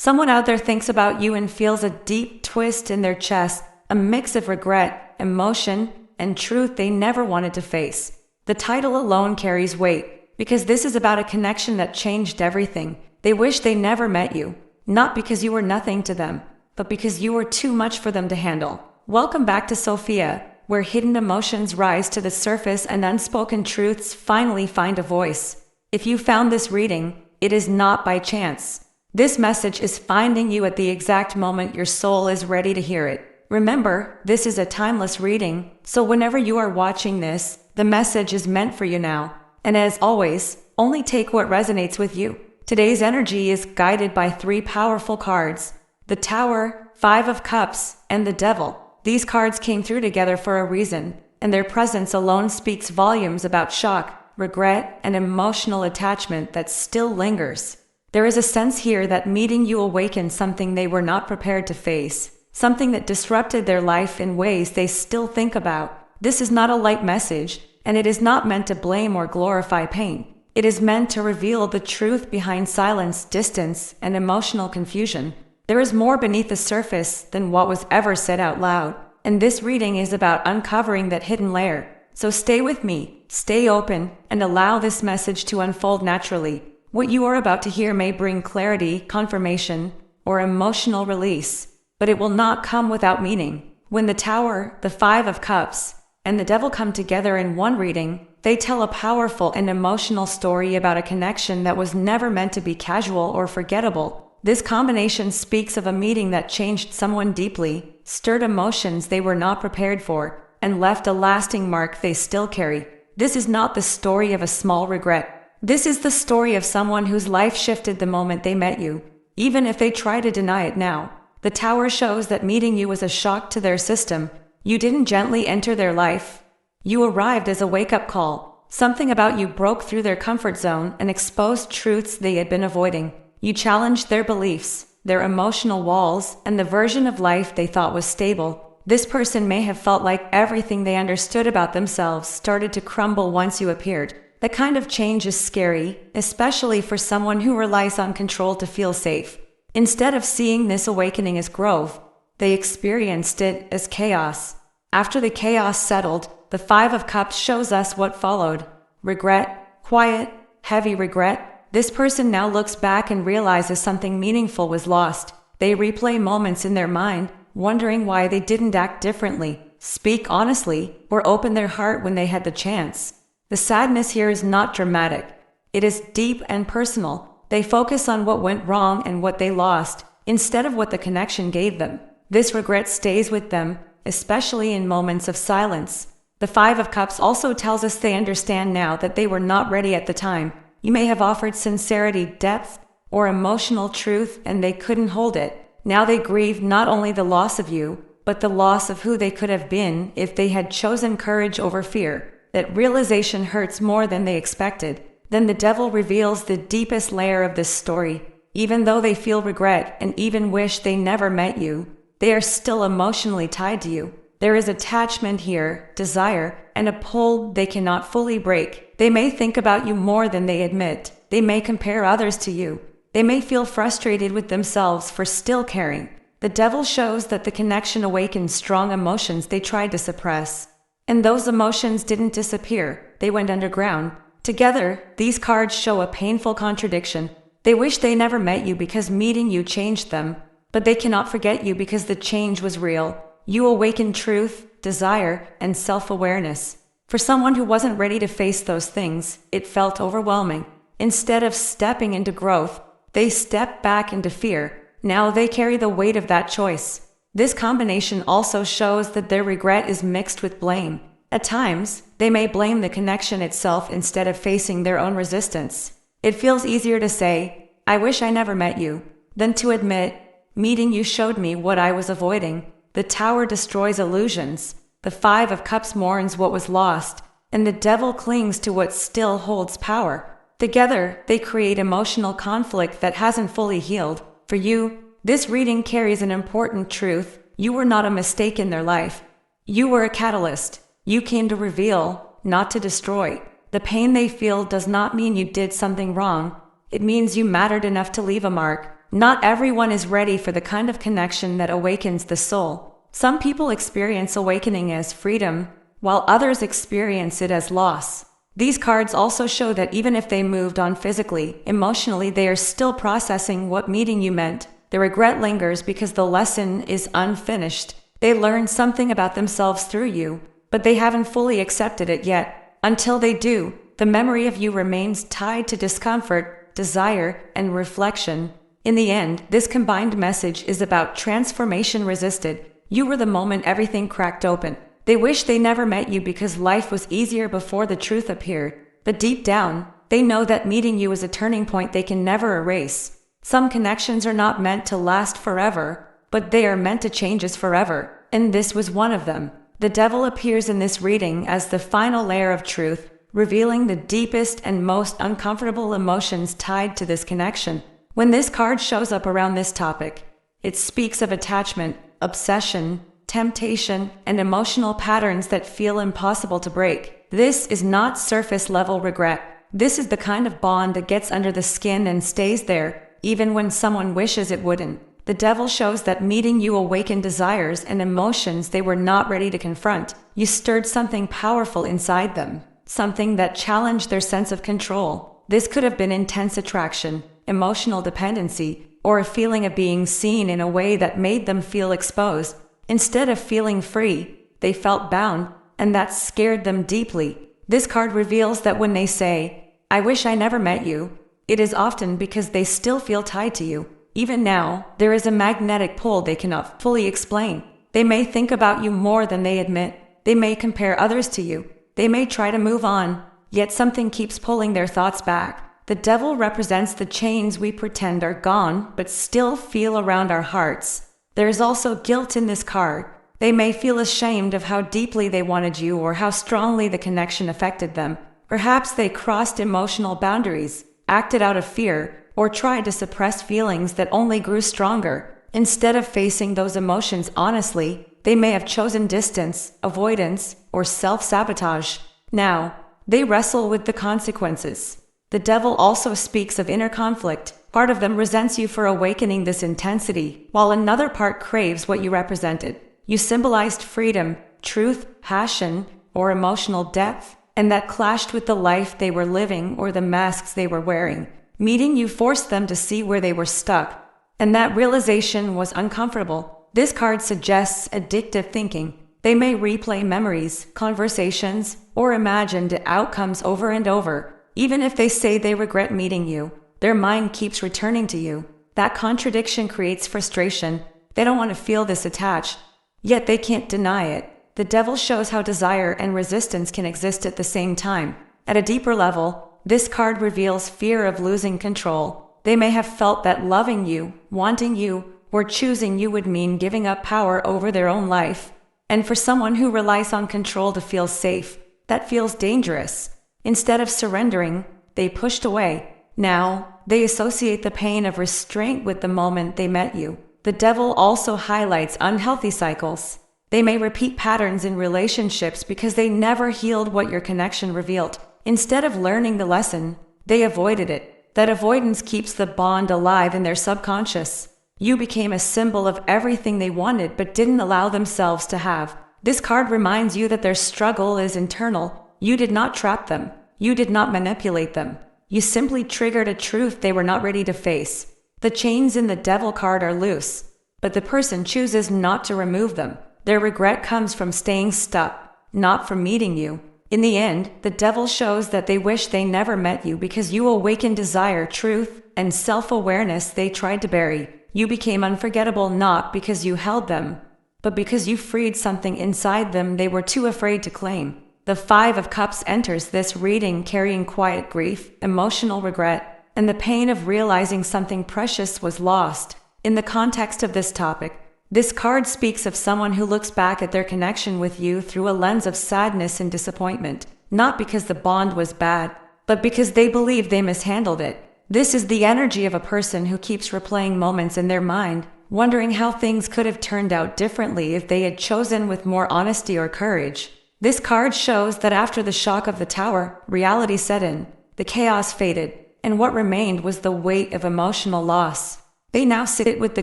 Someone out there thinks about you and feels a deep twist in their chest, a mix of regret, emotion, and truth they never wanted to face. The title alone carries weight, because this is about a connection that changed everything. They wish they never met you, not because you were nothing to them, but because you were too much for them to handle. Welcome back to Sophia, where hidden emotions rise to the surface and unspoken truths finally find a voice. If you found this reading, it is not by chance. This message is finding you at the exact moment your soul is ready to hear it. Remember, this is a timeless reading, so whenever you are watching this, the message is meant for you now. And as always, only take what resonates with you. Today's energy is guided by 3 powerful cards: the Tower, 5 of Cups, and the Devil. These cards came through together for a reason, and their presence alone speaks volumes about shock, regret, and emotional attachment that still lingers. There is a sense here that meeting you awakened something they were not prepared to face, something that disrupted their life in ways they still think about. This is not a light message, and it is not meant to blame or glorify pain. It is meant to reveal the truth behind silence, distance, and emotional confusion. There is more beneath the surface than what was ever said out loud, and this reading is about uncovering that hidden layer. So stay with me, stay open, and allow this message to unfold naturally. What you are about to hear may bring clarity, confirmation, or emotional release, but it will not come without meaning. When the Tower, the 5 of Cups, and the Devil come together in one reading, they tell a powerful and emotional story about a connection that was never meant to be casual or forgettable. This combination speaks of a meeting that changed someone deeply, stirred emotions they were not prepared for, and left a lasting mark they still carry. This is not the story of a small regret. This is the story of someone whose life shifted the moment they met you, even if they try to deny it now. The Tower shows that meeting you was a shock to their system. You didn't gently enter their life. You arrived as a wake-up call. Something about you broke through their comfort zone and exposed truths they had been avoiding. You challenged their beliefs, their emotional walls, and the version of life they thought was stable. This person may have felt like everything they understood about themselves started to crumble once you appeared. That kind of change is scary, especially for someone who relies on control to feel safe. Instead of seeing this awakening as growth, they experienced it as chaos. After the chaos settled, the 5 of Cups shows us what followed. Regret, quiet, heavy regret. This person now looks back and realizes something meaningful was lost. They replay moments in their mind, wondering why they didn't act differently, speak honestly, or open their heart when they had the chance. The sadness here is not dramatic. It is deep and personal. They focus on what went wrong and what they lost, instead of what the connection gave them. This regret stays with them, especially in moments of silence. The 5 of Cups also tells us they understand now that they were not ready at the time. You may have offered sincerity, depth, or emotional truth, and they couldn't hold it. Now they grieve not only the loss of you, but the loss of who they could have been if they had chosen courage over fear. That realization hurts more than they expected. Then the Devil reveals the deepest layer of this story. Even though they feel regret and even wish they never met you, they are still emotionally tied to you. There is attachment here, desire, and a pull they cannot fully break. They may think about you more than they admit. They may compare others to you. They may feel frustrated with themselves for still caring. The Devil shows that the connection awakens strong emotions they tried to suppress. And those emotions didn't disappear, they went underground. Together, these cards show a painful contradiction. They wish they never met you because meeting you changed them, but they cannot forget you because the change was real. You awakened truth, desire, and self-awareness. For someone who wasn't ready to face those things, it felt overwhelming. Instead of stepping into growth, they stepped back into fear. Now they carry the weight of that choice. This combination also shows that their regret is mixed with blame. At times, they may blame the connection itself instead of facing their own resistance. It feels easier to say, "I wish I never met you," than to admit, "Meeting you showed me what I was avoiding." The Tower destroys illusions. The 5 of Cups mourns what was lost, and the Devil clings to what still holds power. Together, they create emotional conflict that hasn't fully healed. For you, this reading carries an important truth. You were not a mistake in their life. You were a catalyst. You came to reveal, not to destroy. The pain they feel does not mean you did something wrong. It means you mattered enough to leave a mark. Not everyone is ready for the kind of connection that awakens the soul. Some people experience awakening as freedom, while others experience it as loss. These cards also show that even if they moved on physically, emotionally they are still processing what meeting you meant. The regret lingers because the lesson is unfinished. They learned something about themselves through you, but they haven't fully accepted it yet. Until they do, the memory of you remains tied to discomfort, desire, and reflection. In the end, this combined message is about transformation resisted. You were the moment everything cracked open. They wish they never met you because life was easier before the truth appeared. But deep down, they know that meeting you is a turning point they can never erase. Some connections are not meant to last forever, but they are meant to change us forever, and this was one of them. The devil appears in this reading as the final layer of truth, revealing the deepest and most uncomfortable emotions tied to this connection. When this card shows up around this topic, it speaks of attachment, obsession, temptation, and emotional patterns that feel impossible to break. This is not surface-level regret. This is the kind of bond that gets under the skin and stays there, even when someone wishes it wouldn't. The devil shows that meeting you awakened desires and emotions they were not ready to confront. You stirred something powerful inside them, something that challenged their sense of control. This could have been intense attraction, emotional dependency, or a feeling of being seen in a way that made them feel exposed. Instead of feeling free, they felt bound, and that scared them deeply. This card reveals that when they say, "I wish I never met you," it is often because they still feel tied to you. Even now, there is a magnetic pull they cannot fully explain. They may think about you more than they admit. They may compare others to you. They may try to move on, yet something keeps pulling their thoughts back. The devil represents the chains we pretend are gone but still feel around our hearts. There is also guilt in this card. They may feel ashamed of how deeply they wanted you or how strongly the connection affected them. Perhaps they crossed emotional boundaries, acted out of fear, or tried to suppress feelings that only grew stronger. Instead of facing those emotions honestly, they may have chosen distance, avoidance, or self-sabotage. Now, they wrestle with the consequences. The devil also speaks of inner conflict. Part of them resents you for awakening this intensity, while another part craves what you represented. You symbolized freedom, truth, passion, or emotional depth, and that clashed with the life they were living or the masks they were wearing. Meeting you forced them to see where they were stuck, and that realization was uncomfortable. This card suggests addictive thinking. They may replay memories, conversations, or imagined outcomes over and over. Even if they say they regret meeting you, their mind keeps returning to you. That contradiction creates frustration. They don't want to feel this attached, yet they can't deny it. The devil shows how desire and resistance can exist at the same time. At a deeper level, this card reveals fear of losing control. They may have felt that loving you, wanting you, or choosing you would mean giving up power over their own life. And for someone who relies on control to feel safe, that feels dangerous. Instead of surrendering, they pushed away. Now, they associate the pain of restraint with the moment they met you. The devil also highlights unhealthy cycles. They may repeat patterns in relationships because they never healed what your connection revealed. Instead of learning the lesson, they avoided it. That avoidance keeps the bond alive in their subconscious. You became a symbol of everything they wanted but didn't allow themselves to have. This card reminds you that their struggle is internal. You did not trap them. You did not manipulate them. You simply triggered a truth they were not ready to face. The chains in the devil card are loose, but the person chooses not to remove them. Their regret comes from staying stuck, not from meeting you. In the end, the devil shows that they wish they never met you because you awakened desire, truth, and self-awareness they tried to bury. You became unforgettable not because you held them, but because you freed something inside them they were too afraid to claim. The Five of Cups enters this reading carrying quiet grief, emotional regret, and the pain of realizing something precious was lost. In the context of this topic, this card speaks of someone who looks back at their connection with you through a lens of sadness and disappointment, not because the bond was bad, but because they believe they mishandled it. This is the energy of a person who keeps replaying moments in their mind, wondering how things could have turned out differently if they had chosen with more honesty or courage. This card shows that after the shock of the tower, reality set in, the chaos faded, and what remained was the weight of emotional loss. They now sit with the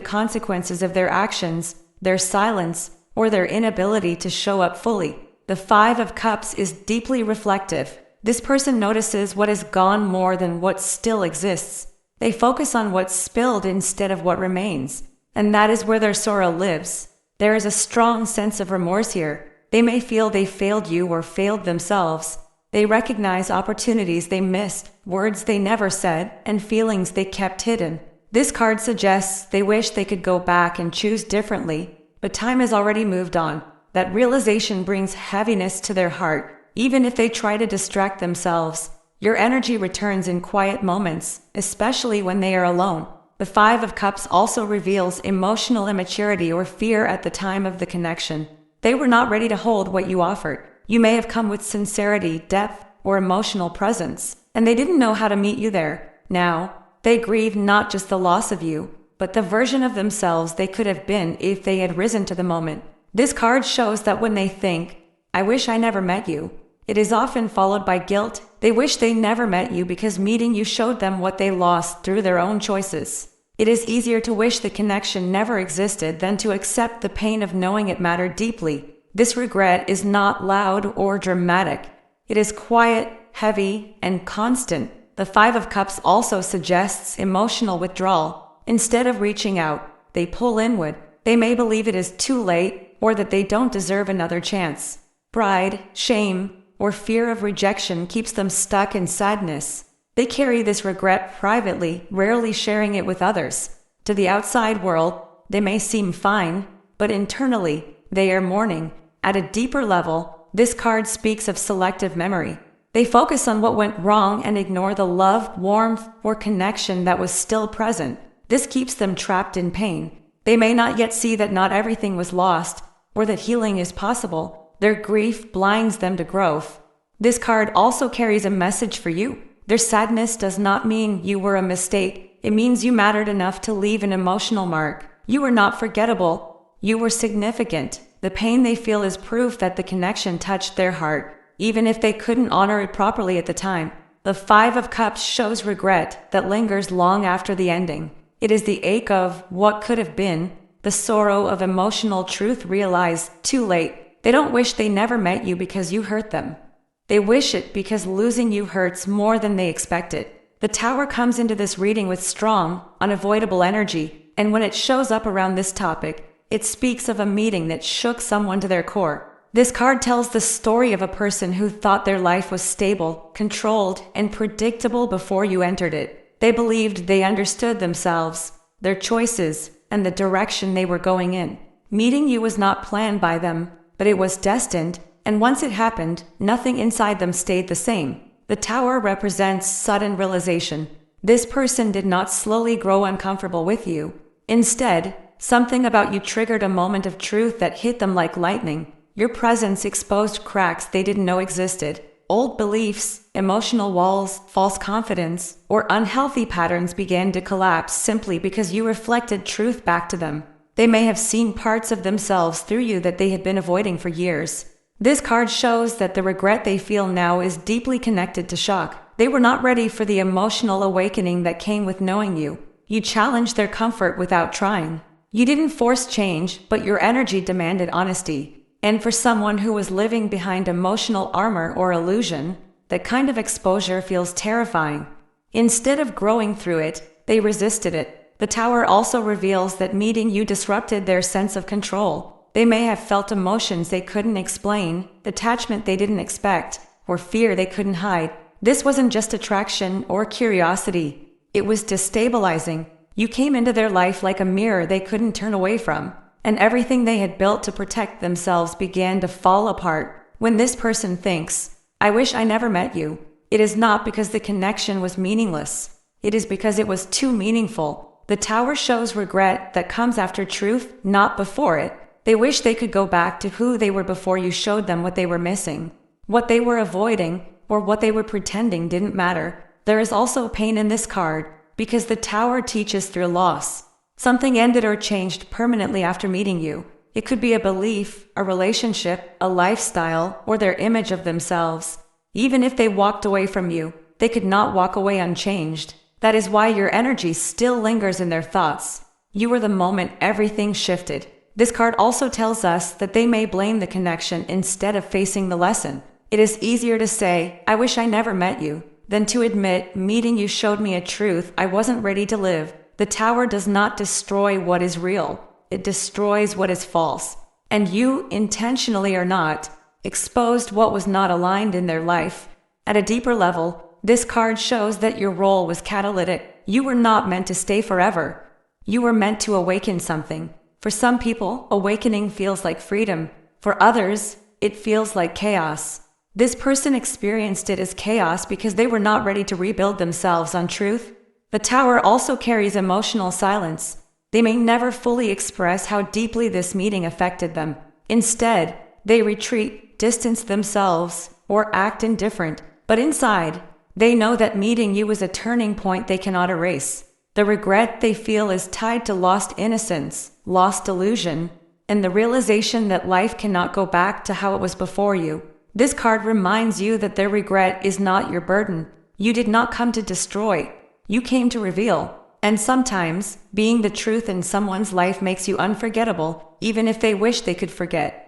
consequences of their actions, their silence, or their inability to show up fully. The Five of Cups is deeply reflective. This person notices what is gone more than what still exists. They focus on what's spilled instead of what remains, and that is where their sorrow lives. There is a strong sense of remorse here. They may feel they failed you or failed themselves. They recognize opportunities they missed, words they never said, and feelings they kept hidden. This card suggests they wish they could go back and choose differently, but time has already moved on. That realization brings heaviness to their heart, even if they try to distract themselves. Your energy returns in quiet moments, especially when they are alone. The Five of Cups also reveals emotional immaturity or fear at the time of the connection. They were not ready to hold what you offered. You may have come with sincerity, depth, or emotional presence, and they didn't know how to meet you there. Now, they grieve not just the loss of you, but the version of themselves they could have been if they had risen to the moment. This card shows that when they think, "I wish I never met you," it is often followed by guilt. They wish they never met you because meeting you showed them what they lost through their own choices. It is easier to wish the connection never existed than to accept the pain of knowing it mattered deeply. This regret is not loud or dramatic. It is quiet, heavy, and constant. The Five of Cups also suggests emotional withdrawal. Instead of reaching out, they pull inward. They may believe it is too late or that they don't deserve another chance. Pride, shame, or fear of rejection keeps them stuck in sadness. They carry this regret privately, rarely sharing it with others. To the outside world, they may seem fine, but internally, they are mourning. At a deeper level, this card speaks of selective memory. They focus on what went wrong and ignore the love, warmth, or connection that was still present. This keeps them trapped in pain. They may not yet see that not everything was lost, or that healing is possible. Their grief blinds them to growth. This card also carries a message for you. Their sadness does not mean you were a mistake. It means you mattered enough to leave an emotional mark. You were not forgettable. You were significant. The pain they feel is proof that the connection touched their heart, even if they couldn't honor it properly at the time. The Five of Cups shows regret that lingers long after the ending. It is the ache of what could have been, the sorrow of emotional truth realized too late. They don't wish they never met you because you hurt them. They wish it because losing you hurts more than they expected. The Tower comes into this reading with strong, unavoidable energy, and when it shows up around this topic, it speaks of a meeting that shook someone to their core. This card tells the story of a person who thought their life was stable, controlled, and predictable before you entered it. They believed they understood themselves, their choices, and the direction they were going in. Meeting you was not planned by them, but it was destined, and once it happened, nothing inside them stayed the same. The Tower represents sudden realization. This person did not slowly grow uncomfortable with you. Instead, something about you triggered a moment of truth that hit them like lightning. Your presence exposed cracks they didn't know existed. Old beliefs, emotional walls, false confidence, or unhealthy patterns began to collapse simply because you reflected truth back to them. They may have seen parts of themselves through you that they had been avoiding for years. This card shows that the regret they feel now is deeply connected to shock. They were not ready for the emotional awakening that came with knowing you. You challenged their comfort without trying. You didn't force change, but your energy demanded honesty. And for someone who was living behind emotional armor or illusion, that kind of exposure feels terrifying. Instead of growing through it, they resisted it. The Tower also reveals that meeting you disrupted their sense of control. They may have felt emotions they couldn't explain, attachment they didn't expect, or fear they couldn't hide. This wasn't just attraction or curiosity. It was destabilizing. You came into their life like a mirror they couldn't turn away from, and everything they had built to protect themselves began to fall apart. When this person thinks, "I wish I never met you," it is not because the connection was meaningless. It is because it was too meaningful. The Tower shows regret that comes after truth, not before it. They wish they could go back to who they were before you showed them what they were missing. What they were avoiding, or what they were pretending didn't matter. There is also pain in this card, because the Tower teaches through loss. Something ended or changed permanently after meeting you. It could be a belief, a relationship, a lifestyle, or their image of themselves. Even if they walked away from you, they could not walk away unchanged. That is why your energy still lingers in their thoughts. You were the moment everything shifted. This card also tells us that they may blame the connection instead of facing the lesson. It is easier to say, "I wish I never met you," than to admit, "Meeting you showed me a truth I wasn't ready to live." The Tower does not destroy what is real. It destroys what is false. And you, intentionally or not, exposed what was not aligned in their life. At a deeper level, this card shows that your role was catalytic. You were not meant to stay forever. You were meant to awaken something. For some people, awakening feels like freedom. For others, it feels like chaos. This person experienced it as chaos because they were not ready to rebuild themselves on truth. The Tower also carries emotional silence. They may never fully express how deeply this meeting affected them. Instead, they retreat, distance themselves, or act indifferent. But inside, they know that meeting you was a turning point they cannot erase. The regret they feel is tied to lost innocence, lost illusion, and the realization that life cannot go back to how it was before you. This card reminds you that their regret is not your burden. You did not come to destroy. You came to reveal. And sometimes, being the truth in someone's life makes you unforgettable, even if they wish they could forget.